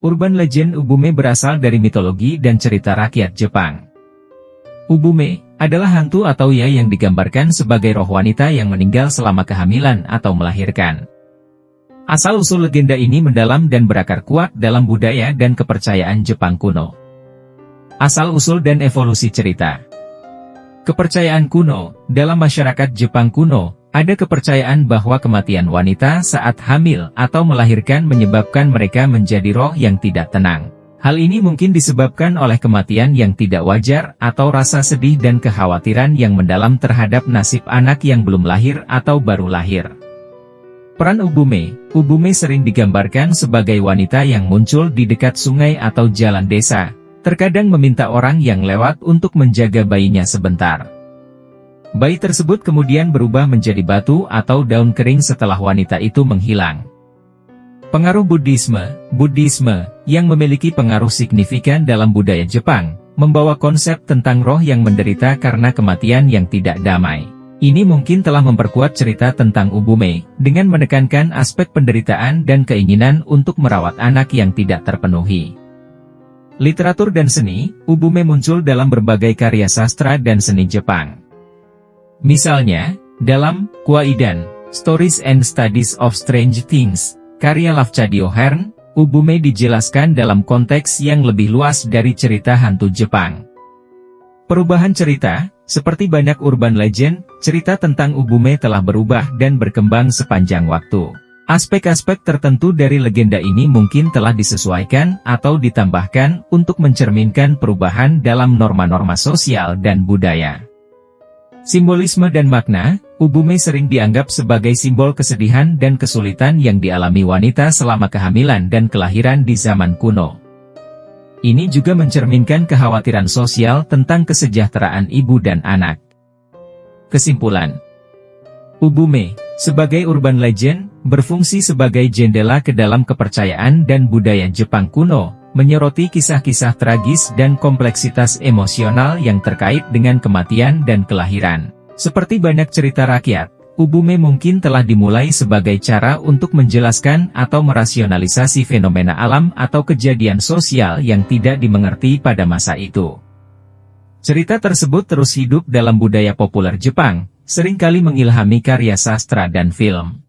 Urban legend Ubume berasal dari mitologi dan cerita rakyat Jepang. Ubume adalah hantu atau ya yang digambarkan sebagai roh wanita yang meninggal selama kehamilan atau melahirkan. Asal-usul legenda ini mendalam dan berakar kuat dalam budaya dan kepercayaan Jepang kuno. Asal-usul dan evolusi cerita. Kepercayaan kuno. Dalam masyarakat Jepang kuno, ada kepercayaan bahwa kematian wanita saat hamil atau melahirkan menyebabkan mereka menjadi roh yang tidak tenang. Hal ini mungkin disebabkan oleh kematian yang tidak wajar atau rasa sedih dan kekhawatiran yang mendalam terhadap nasib anak yang belum lahir atau baru lahir. Peran Ubume. Ubume sering digambarkan sebagai wanita yang muncul di dekat sungai atau jalan desa, terkadang meminta orang yang lewat untuk menjaga bayinya sebentar. Bayi tersebut kemudian berubah menjadi batu atau daun kering setelah wanita itu menghilang. Pengaruh Buddhisme. Buddhisme, yang memiliki pengaruh signifikan dalam budaya Jepang, membawa konsep tentang roh yang menderita karena kematian yang tidak damai. Ini mungkin telah memperkuat cerita tentang Ubume, dengan menekankan aspek penderitaan dan keinginan untuk merawat anak yang tidak terpenuhi. Literatur dan seni. Ubume muncul dalam berbagai karya sastra dan seni Jepang. Misalnya, dalam Kwaidan, Stories and Studies of Strange Things, karya Lafcadio Hearn, Ubume dijelaskan dalam konteks yang lebih luas dari cerita hantu Jepang. Perubahan cerita. Seperti banyak urban legend, cerita tentang Ubume telah berubah dan berkembang sepanjang waktu. Aspek-aspek tertentu dari legenda ini mungkin telah disesuaikan atau ditambahkan untuk mencerminkan perubahan dalam norma-norma sosial dan budaya. Simbolisme dan makna. Ubume sering dianggap sebagai simbol kesedihan dan kesulitan yang dialami wanita selama kehamilan dan kelahiran di zaman kuno. Ini juga mencerminkan kekhawatiran sosial tentang kesejahteraan ibu dan anak. Kesimpulan. Ubume, sebagai urban legend, berfungsi sebagai jendela ke dalam kepercayaan dan budaya Jepang kuno, menyoroti kisah-kisah tragis dan kompleksitas emosional yang terkait dengan kematian dan kelahiran. Seperti banyak cerita rakyat, Ubume mungkin telah dimulai sebagai cara untuk menjelaskan atau merasionalisasi fenomena alam atau kejadian sosial yang tidak dimengerti pada masa itu. Cerita tersebut terus hidup dalam budaya populer Jepang, seringkali mengilhami karya sastra dan film.